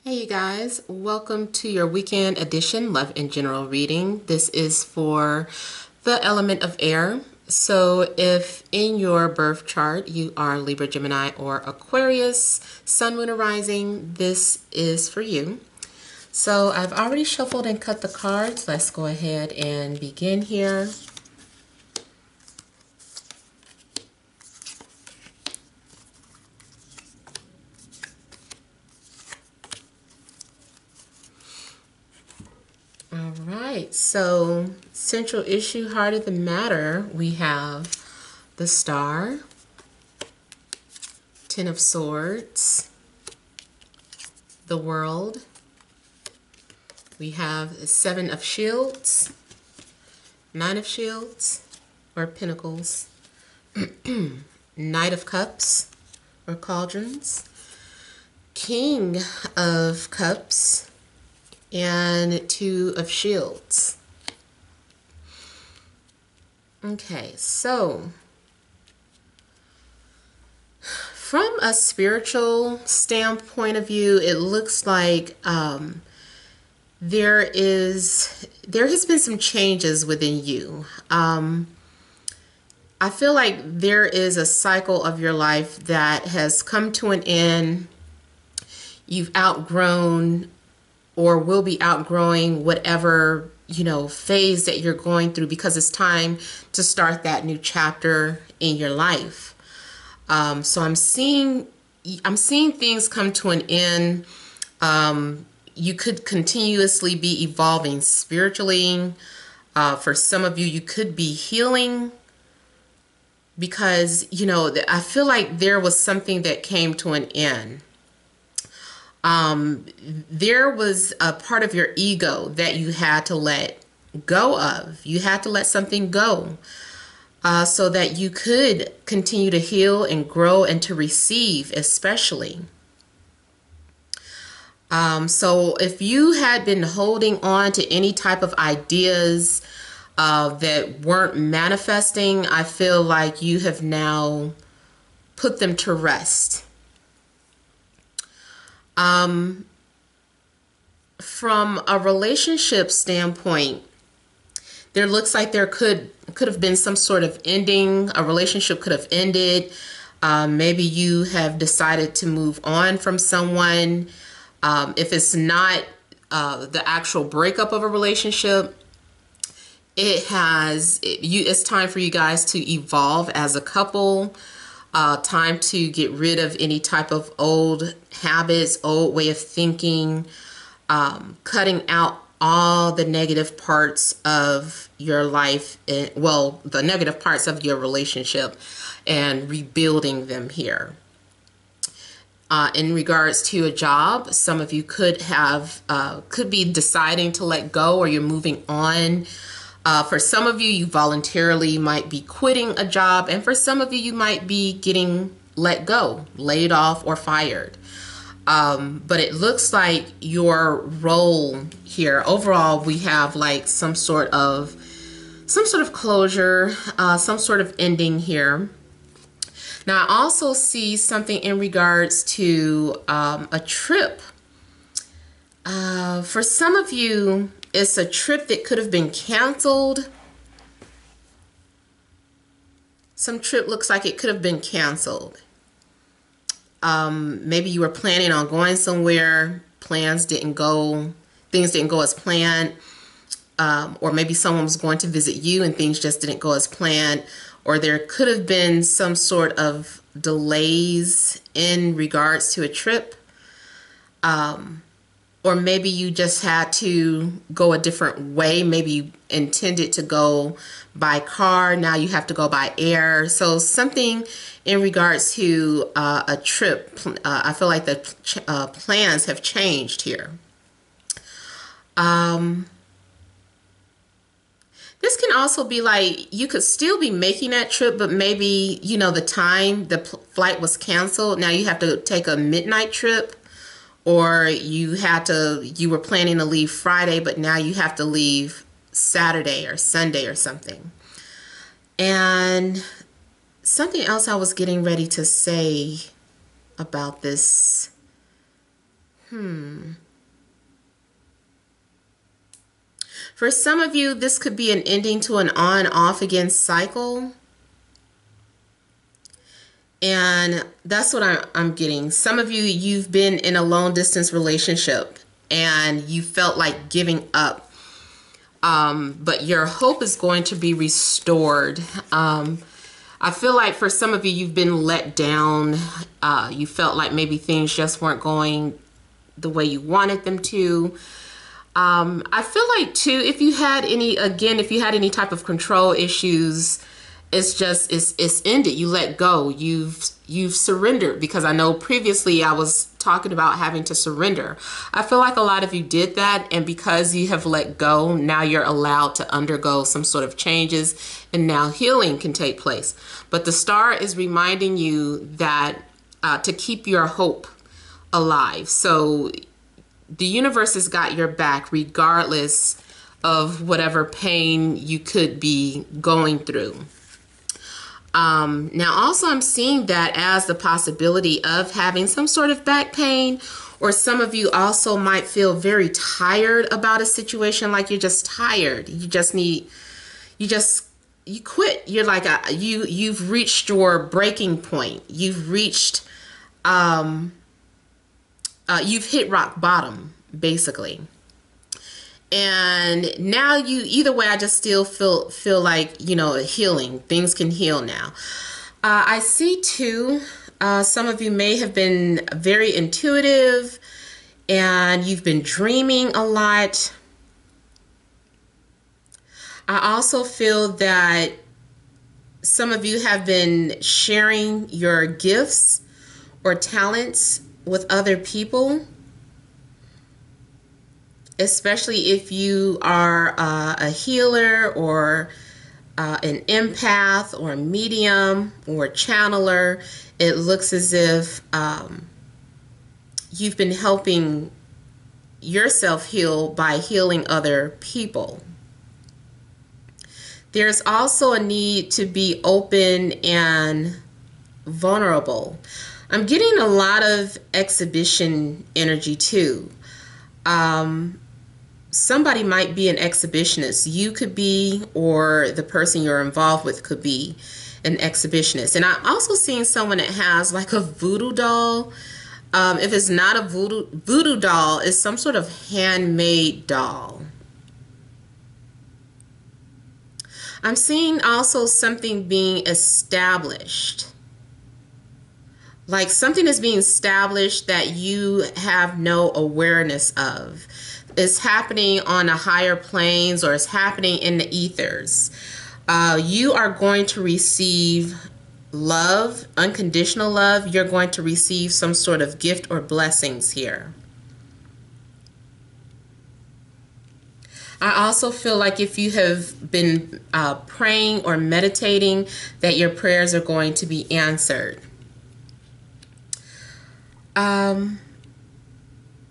Hey you guys, welcome to your weekend edition Love in General reading. This is for the element of air. So if in your birth chart you are Libra, Gemini, or Aquarius, Sun, Moon, or Rising, this is for you. So I've already shuffled and cut the cards. Let's go ahead and begin here. All right, so central issue, heart of the matter, we have the Star, Ten of Swords, the World, we have Seven of Shields, Nine of Shields, or Pentacles, Knight of Cups, or Cauldrons, King of Cups, and Two of Shields. Okay, so from a spiritual standpoint of view, it looks like there has been some changes within you. I feel like there is a cycle of your life that has come to an end. You've outgrown or will be outgrowing whatever, phase that you're going through, because it's time to start that new chapter in your life. So I'm seeing things come to an end. You could continuously be evolving spiritually. For some of you, you could be healing, because, I feel like there was something that came to an end. There was a part of your ego that you had to let go of. You had to let something go so that you could continue to heal and grow and to receive, especially. So if you had been holding on to any type of ideas that weren't manifesting, I feel like you have now put them to rest. From a relationship standpoint, there looks like there could have been some sort of ending. A relationship could have ended. Maybe you have decided to move on from someone. If it's not the actual breakup of a relationship, it's time for you guys to evolve as a couple. Time to get rid of any type of old habits, old way of thinking, cutting out all the negative parts of your life, the negative parts of your relationship, and rebuilding them here. In regards to a job, some of you could be deciding to let go, or you're moving on. For some of you, you voluntarily might be quitting a job, and for some of you, you might be getting let go, laid off, or fired. But it looks like your role here, overall, we have like some sort of closure, some sort of ending here. Now, I also see something in regards to a trip. For some of you, it's a trip that could have been canceled. Some trip looks like it could have been canceled. Maybe you were planning on going somewhere. Things didn't go as planned. Or maybe someone was going to visit you and things just didn't go as planned. Or there could have been some sort of delays in regards to a trip. Or maybe you just had to go a different way. Maybe you intended to go by car. Now you have to go by air. So something in regards to a trip. I feel like the plans have changed here. This can also be like you could still be making that trip, but maybe, the flight was canceled. Now you have to take a midnight trip. Or you were planning to leave Friday, but now you have to leave Saturday or Sunday or something. And something else I was getting ready to say about this. For some of you, this could be an ending to an on-off again cycle. And that's what I'm getting. Some of you, you've been in a long distance relationship and you felt like giving up. But your hope is going to be restored. I feel like for some of you, you've been let down. You felt like maybe things just weren't going the way you wanted them to. I feel like too, if you had any type of control issues, it's ended. You let go. You've surrendered, because I know previously I was talking about having to surrender. I feel like a lot of you did that, and because you have let go, now you're allowed to undergo some sort of changes, and now healing can take place. But the star is reminding you that to keep your hope alive. So the universe has got your back regardless of whatever pain you could be going through. Now also I'm seeing that as the possibility of having some sort of back pain, or some of you also might feel very tired about a situation, like you're just tired. You quit. You're like, you've reached your breaking point. You've reached, you've hit rock bottom, basically. And now either way, I just still feel like, healing. Things can heal now. I see too, some of you may have been very intuitive and you've been dreaming a lot. I also feel that some of you have been sharing your gifts or talents with other people, especially if you are a healer or an empath or a medium or a channeler. It looks as if you've been helping yourself heal by healing other people. There's also a need to be open and vulnerable. I'm getting a lot of exhibition energy too. Somebody might be an exhibitionist. You could be, or the person you're involved with could be an exhibitionist. And I'm also seeing someone that has like a voodoo doll. If it's not a voodoo doll, it's some sort of handmade doll. I'm seeing also something being established. Like something is being established that you have no awareness of. It's happening on a higher planes, or it's happening in the ethers. You are going to receive love, unconditional love. You're going to receive some sort of gift or blessings here. I also feel like if you have been praying or meditating, that your prayers are going to be answered.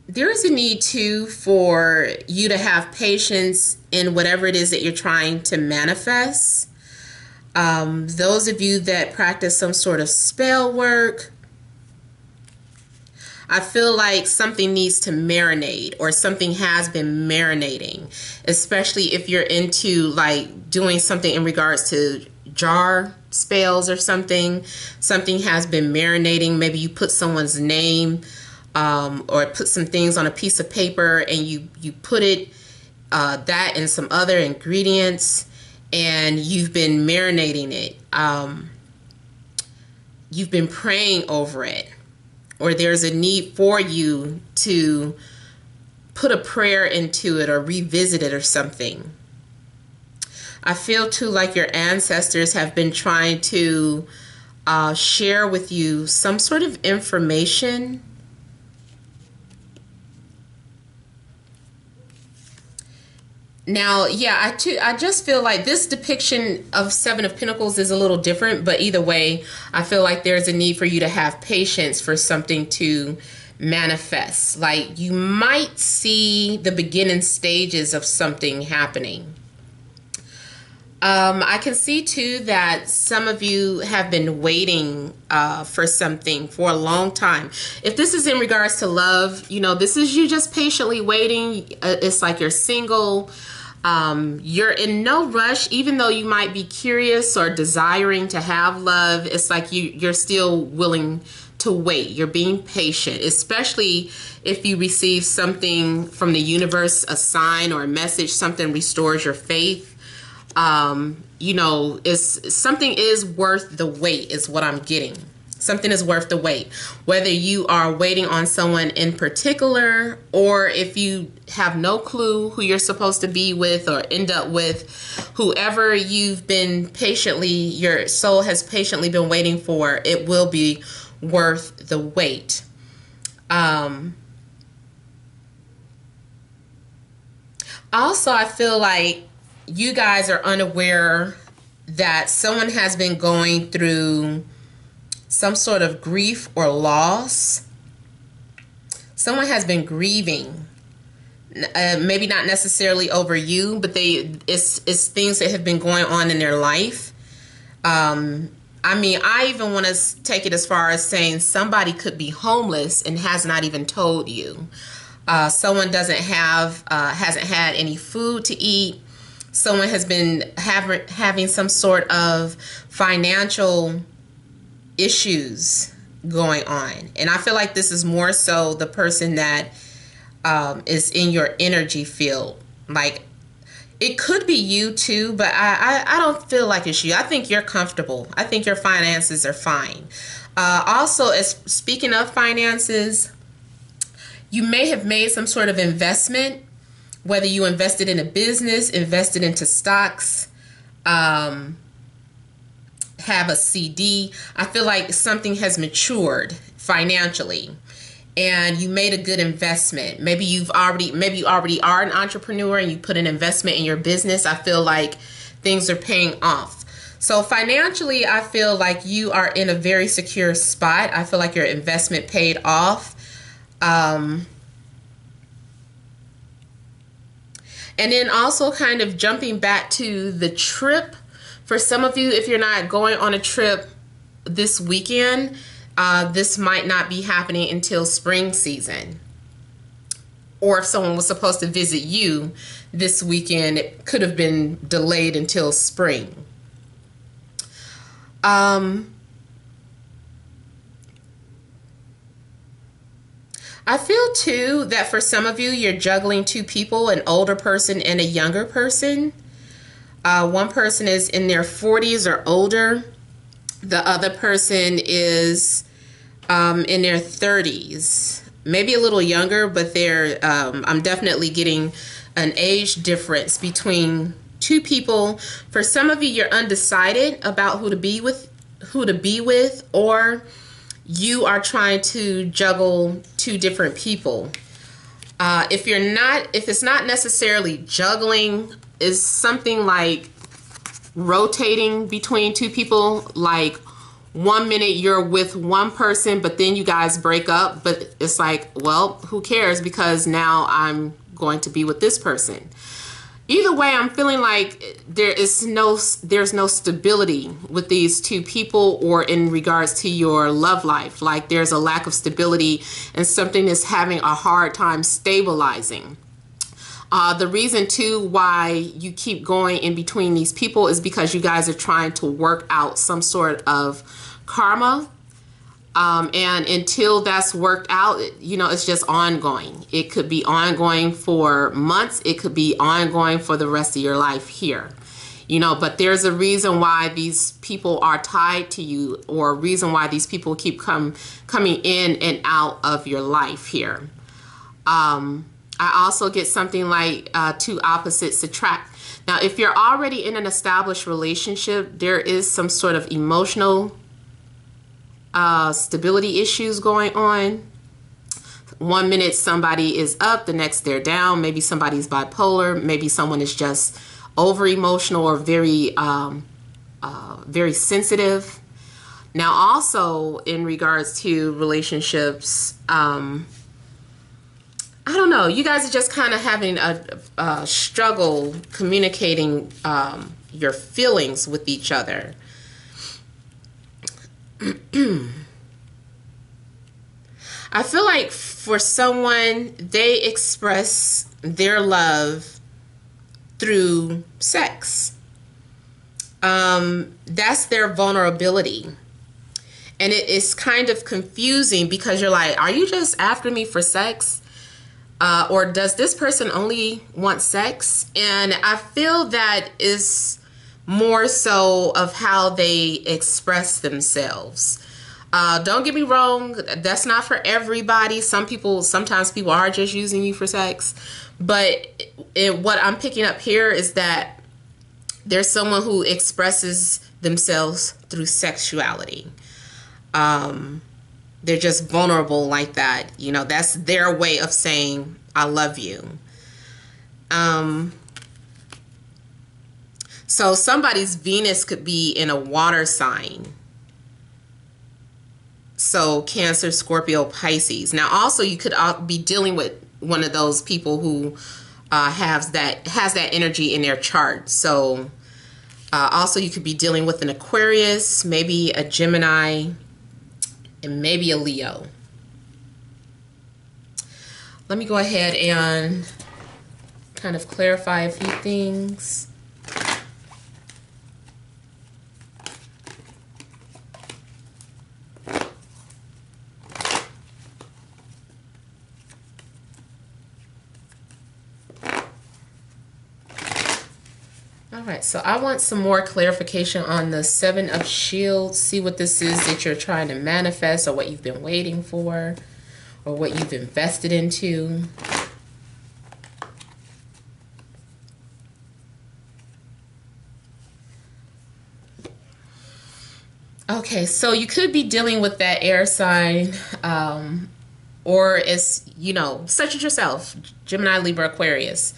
There is a need too for you to have patience in whatever it is that you're trying to manifest. Those of you that practice some sort of spell work, I feel like something needs to marinate, or something has been marinating, especially if you're into like doing something in regards to jar spells or something. Something has been marinating. Maybe you put someone's name or put some things on a piece of paper, and you put it that and some other ingredients, and you've been marinating it. You've been praying over it, or there's a need for you to put a prayer into it or revisit it or something. I feel too like your ancestors have been trying to share with you some sort of information. Now, yeah, I just feel like this depiction of Seven of Pentacles is a little different, but either way, I feel like there's a need for you to have patience for something to manifest. Like you might see the beginning stages of something happening. I can see too that some of you have been waiting for something for a long time. If this is in regards to love, you know, this is you just patiently waiting. It's like you're single. You're in no rush, even though you might be curious or desiring to have love. It's like you're still willing to wait. You're being patient, especially if you receive something from the universe, a sign or a message, something restores your faith. You know, something is worth the wait is what I'm getting. Something is worth the wait. Whether you are waiting on someone in particular, or if you have no clue who you're supposed to be with or end up with, whoever you've been patiently, your soul has patiently been waiting for, it will be worth the wait. Also, I feel like you guys are unaware that someone has been going through some sort of grief or loss. Someone has been grieving, maybe not necessarily over you, but it's things that have been going on in their life. I mean, I even want to take it as far as saying somebody could be homeless and has not even told you. Someone hasn't had any food to eat. Someone has been having some sort of financial issues going on. And I feel like this is more so the person that is in your energy field. Like, it could be you too, but I don't feel like it's you. I think you're comfortable. I think your finances are fine. Also, speaking of finances, you may have made some sort of investment, whether you invested in a business, invested into stocks, have a CD. I feel like something has matured financially and you made a good investment. Maybe you already are an entrepreneur and you put an investment in your business. I feel like things are paying off. So financially, I feel like you are in a very secure spot. I feel like your investment paid off. And then also kind of jumping back to the trip. For some of you, if you're not going on a trip this weekend, this might not be happening until spring season. Or if someone was supposed to visit you this weekend, it could have been delayed until spring. I feel too that for some of you, you're juggling two people, an older person and a younger person. One person is in their 40s or older. The other person is in their 30s, maybe a little younger, but I'm definitely getting an age difference between two people. For some of you, you're undecided about who to be with, or you are trying to juggle two different people. If it's not necessarily juggling, it's something like rotating between two people. Like 1 minute you're with one person, but then you guys break up, but it's like, well, who cares, because now I'm going to be with this person. Either way, I'm feeling like there's no stability with these two people, or in regards to your love life. Like there's a lack of stability and something is having a hard time stabilizing. The reason too why you keep going in between these people is because you guys are trying to work out some sort of karma. And until that's worked out, it's just ongoing. It could be ongoing for months. It could be ongoing for the rest of your life here. But there's a reason why these people are tied to you, or a reason why these people keep coming in and out of your life here. I also get something like two opposites attract. Now, if you're already in an established relationship, there is some sort of emotional stability issues going on. 1 minute somebody is up, the next they're down. Maybe somebody's bipolar. Maybe someone is just over emotional or very sensitive. Now, also in regards to relationships, I don't know. You guys are just kind of having a struggle communicating your feelings with each other. I feel like for someone, they express their love through sex. That's their vulnerability. And it is kind of confusing because you're like, are you just after me for sex? Or does this person only want sex? And I feel that is more so of how they express themselves. Don't get me wrong, that's not for everybody. Sometimes people are just using you for sex. But what I'm picking up here is that there's someone who expresses themselves through sexuality. They're just vulnerable like that. You know, that's their way of saying, I love you. So somebody's Venus could be in a water sign. So Cancer, Scorpio, Pisces. Now also you could be dealing with one of those people who has that energy in their chart. So also you could be dealing with an Aquarius, maybe a Gemini, and maybe a Leo. Let me go ahead and kind of clarify a few things. Alright, so I want some more clarification on the Seven of Shields. See what this is that you're trying to manifest, or what you've been waiting for, or what you've invested into. Okay, so you could be dealing with that air sign, or as you know, such as yourself, Gemini, Libra, Aquarius.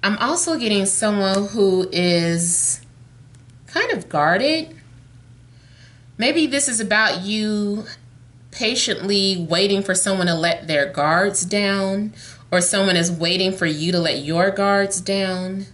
I'm also getting someone who is kind of guarded. Maybe this is about you patiently waiting for someone to let their guards down, or someone is waiting for you to let your guards down.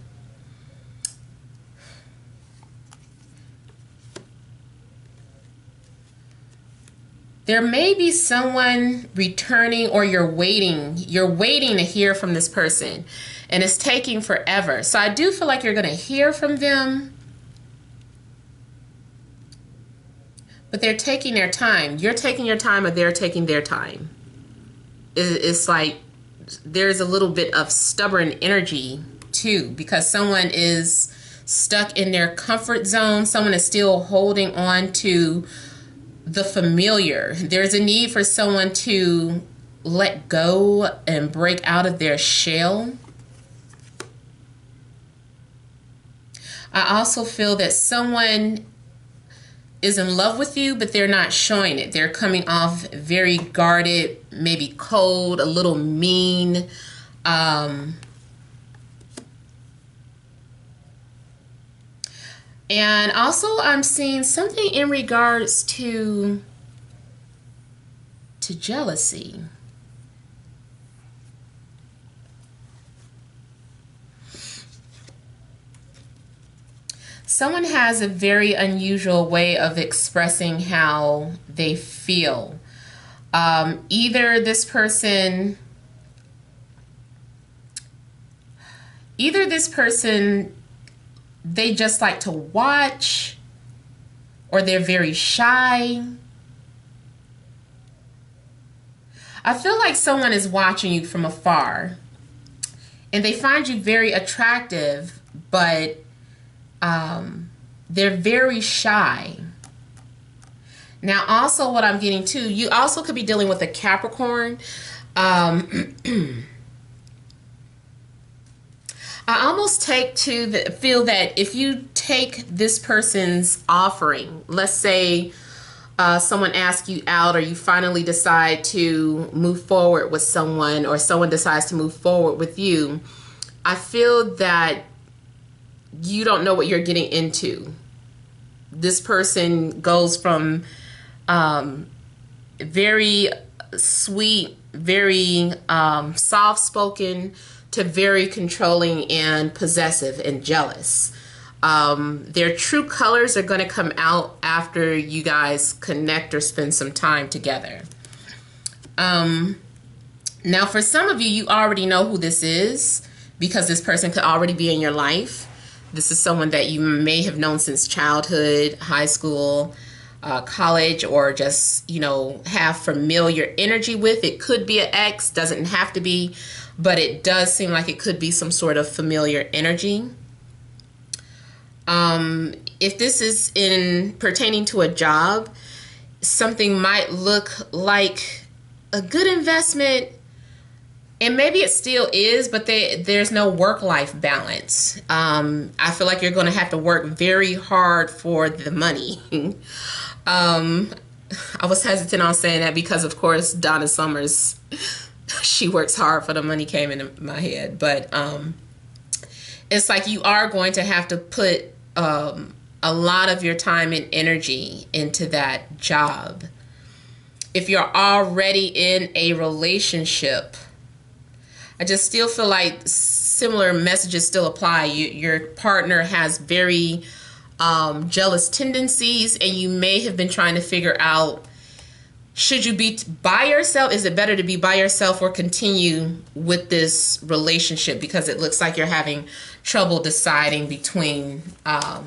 There may be someone returning, or you're waiting to hear from this person, and it's taking forever. So I do feel like you're going to hear from them, but they're taking their time. You're taking your time, or they're taking their time. It's like there's a little bit of stubborn energy too, because someone is stuck in their comfort zone. Someone is still holding on to the familiar. There's a need for someone to let go and break out of their shell. I also feel that someone is in love with you, but they're not showing it. They're coming off very guarded, maybe cold, a little mean. And also I'm seeing something in regards to jealousy. Someone has a very unusual way of expressing how they feel. Either this person, they just like to watch, or they're very shy. I feel like someone is watching you from afar, and they find you very attractive, but they're very shy. Now, also what I'm getting too, you also could be dealing with a Capricorn. I almost feel that if you take this person's offering, let's say someone asks you out, or you finally decide to move forward with someone, or someone decides to move forward with you, I feel that you don't know what you're getting into. This person goes from very sweet very soft-spoken to very controlling and possessive and jealous. Their true colors are going to come out after you guys connect or spend some time together. Now, for some of you, you already know who this is because this person could already be in your life. This is someone that you may have known since childhood, high school, college, or just, you know, have familiar energy with. It could be an ex, doesn't have to be, but it does seem like it could be some sort of familiar energy. If this is in pertaining to a job, something might look like a good investment, and maybe it still is, but there's no work-life balance. I feel like you're going to have to work very hard for the money. I was hesitant on saying that because, of course, Donna Summers, she works hard for the money came into my head. But it's like you are going to have to put a lot of your time and energy into that job. If you're already in a relationship, I just still feel like similar messages still apply. Your partner has very jealous tendencies, and you may have been trying to figure out, should you be by yourself? Is it better to be by yourself or continue with this relationship? Because it looks like you're having trouble deciding between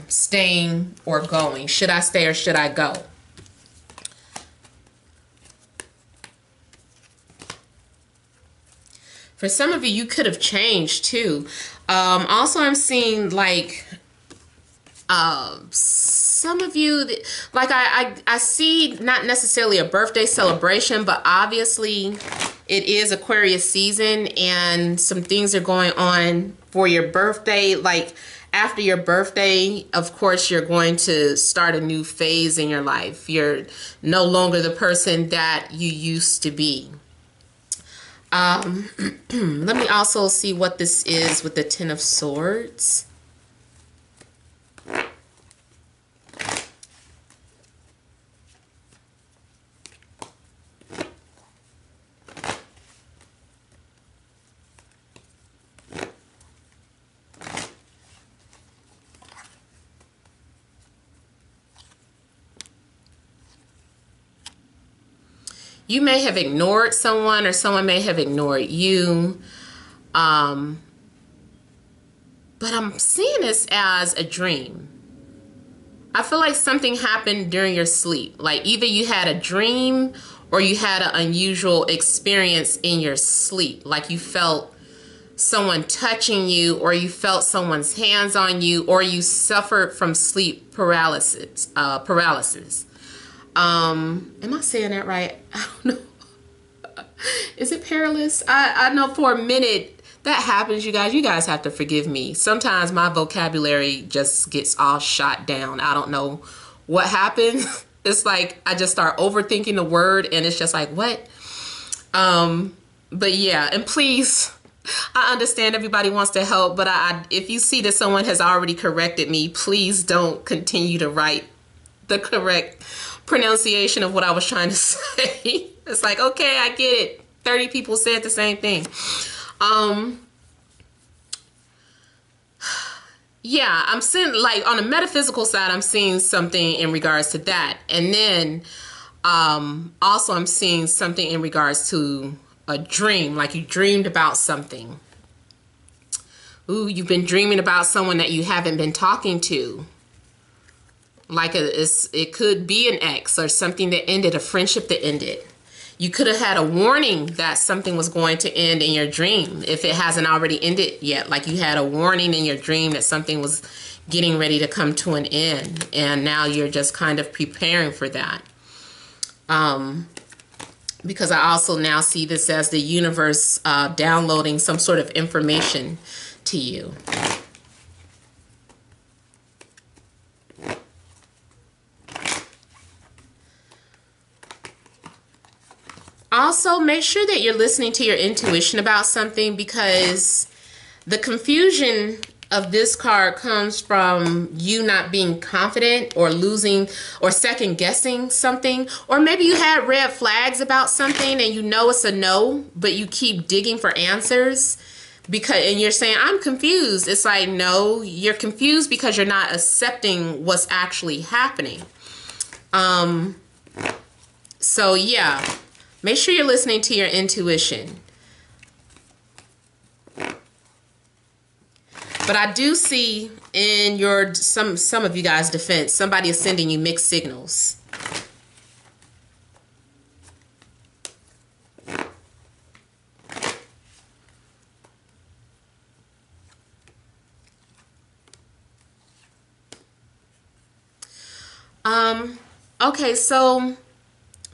staying or going. Should I stay or should I go? For some of you, you could have changed too. Also, I'm seeing like some of you, like I see not necessarily a birthday celebration, but obviously it is Aquarius season and some things are going on for your birthday. Like after your birthday, of course, you're going to start a new phase in your life. You're no longer the person that you used to be. Let me also see what this is with the Ten of Swords. You may have ignored someone or someone may have ignored you. But I'm seeing this as a dream. I feel like something happened during your sleep. Like either you had a dream or you had an unusual experience in your sleep. Like you felt someone touching you, or you felt someone's hands on you, or you suffered from sleep paralysis. Am I saying that right? I don't know. Is it perilous? I know for a minute that happens, you guys. You guys have to forgive me. Sometimes my vocabulary just gets all shot down. I don't know what happened. It's like I just start overthinking the word and it's just like, what? But yeah, and please, I understand everybody wants to help, but if you see that someone has already corrected me, please don't continue to write the correct pronunciation of what I was trying to say. It's like, okay, I get it. 30 people said the same thing. Yeah, I'm seeing, like, on the metaphysical side, I'm seeing something in regards to that. And then also I'm seeing something in regards to a dream, like you dreamed about something. Ooh, you've been dreaming about someone that you haven't been talking to. Like it could be an ex or something that ended, a friendship that ended. You could have had a warning that something was going to end in your dream if it hasn't already ended yet. Like you had a warning in your dream that something was getting ready to come to an end, and now you're just kind of preparing for that. Because I also now see this as the universe downloading some sort of information to you. Also, make sure that you're listening to your intuition about something, because the confusion of this card comes from you not being confident or losing or second guessing something, or maybe you had red flags about something and you know it's a no, but you keep digging for answers and you're saying, I'm confused. It's like, no, you're confused because you're not accepting what's actually happening. So yeah, make sure you're listening to your intuition. But I do see in your some of you guys' defense, somebody is sending you mixed signals. Okay, so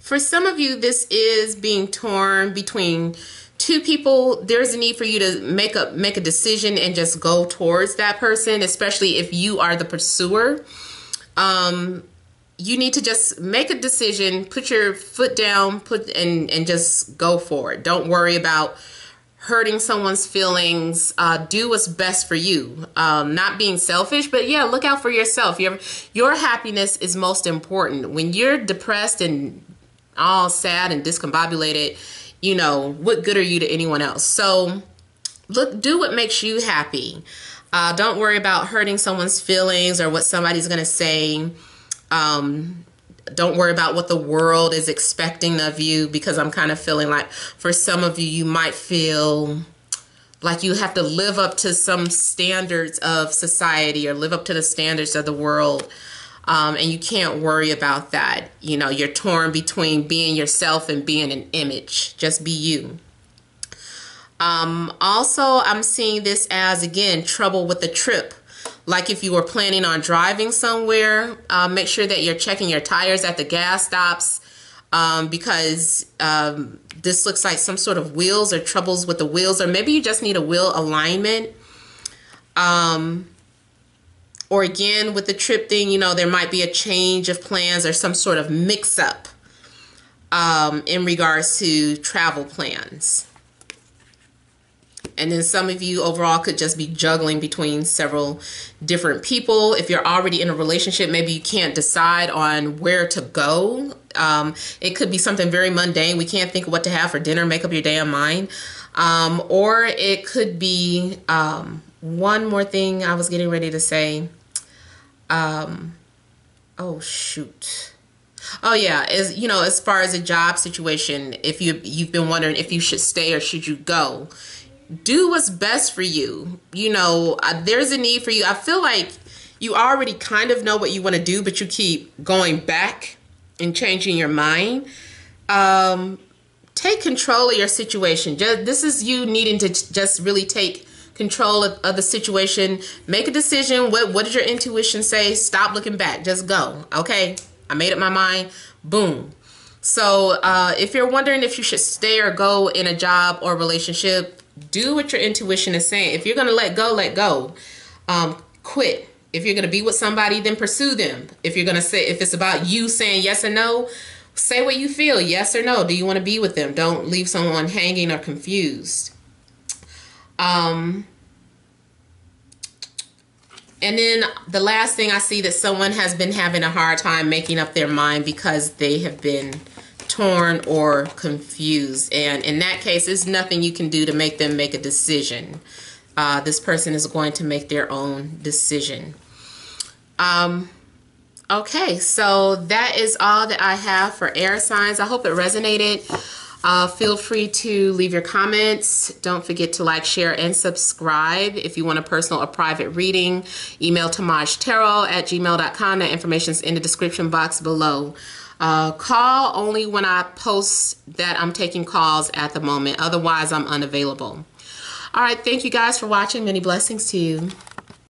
for some of you, this is being torn between two people. There's a need for you to make a decision and just go towards that person, especially if you are the pursuer. You need to just make a decision, put your foot down, and just go for it. Don't worry about hurting someone's feelings. Do what's best for you. Not being selfish, but yeah, look out for yourself. Your happiness is most important. When you're depressed and all sad and discombobulated, you know, what good are you to anyone else? So do what makes you happy. Don't worry about hurting someone's feelings or what somebody's going to say. Don't worry about what the world is expecting of you, because I'm kind of feeling like for some of you, you might feel like you have to live up to some standards of society or live up to the standards of the world. And you can't worry about that. You know, you're torn between being yourself and being an image. Just be you. Also, I'm seeing this as, again, trouble with the trip. Like if you were planning on driving somewhere, make sure that you're checking your tires at the gas stops, because this looks like some sort of wheels or troubles with the wheels, or maybe you just need a wheel alignment. Or again, with the trip thing, you know, there might be a change of plans or some sort of mix-up in regards to travel plans. And then some of you overall could just be juggling between several different people. If you're already in a relationship, maybe you can't decide on where to go. It could be something very mundane. We can't think of what to have for dinner. Make up your damn mind. Or it could be one more thing I was getting ready to say. Oh, shoot. Oh, yeah. You know, as far as a job situation, if you've been wondering if you should stay or should you go, do what's best for you. You know, there's a need for you. I feel like you already kind of know what you want to do, but you keep going back and changing your mind. Take control of your situation. This is you needing to just really take control of the situation. Make a decision. What does your intuition say? Stop looking back. Just go. Okay, I made up my mind. Boom. So if you're wondering if you should stay or go in a job or relationship, do what your intuition is saying. If you're going to let go, let go. Quit. If you're going to be with somebody, then pursue them. If you're going to say, if it's about you saying yes or no, say what you feel, yes or no. Do you want to be with them? Don't leave someone hanging or confused. And then the last thing I see, that someone has been having a hard time making up their mind because they have been torn or confused. And in that case, there's nothing you can do to make them make a decision. This person is going to make their own decision. Okay, so that is all that I have for air signs. I hope it resonated. Feel free to leave your comments. Don't forget to like, share, and subscribe. If you want a personal or private reading, email TemajTarot@gmail.com. That information is in the description box below. Call only when I post that I'm taking calls at the moment. Otherwise, I'm unavailable. All right, thank you guys for watching. Many blessings to you.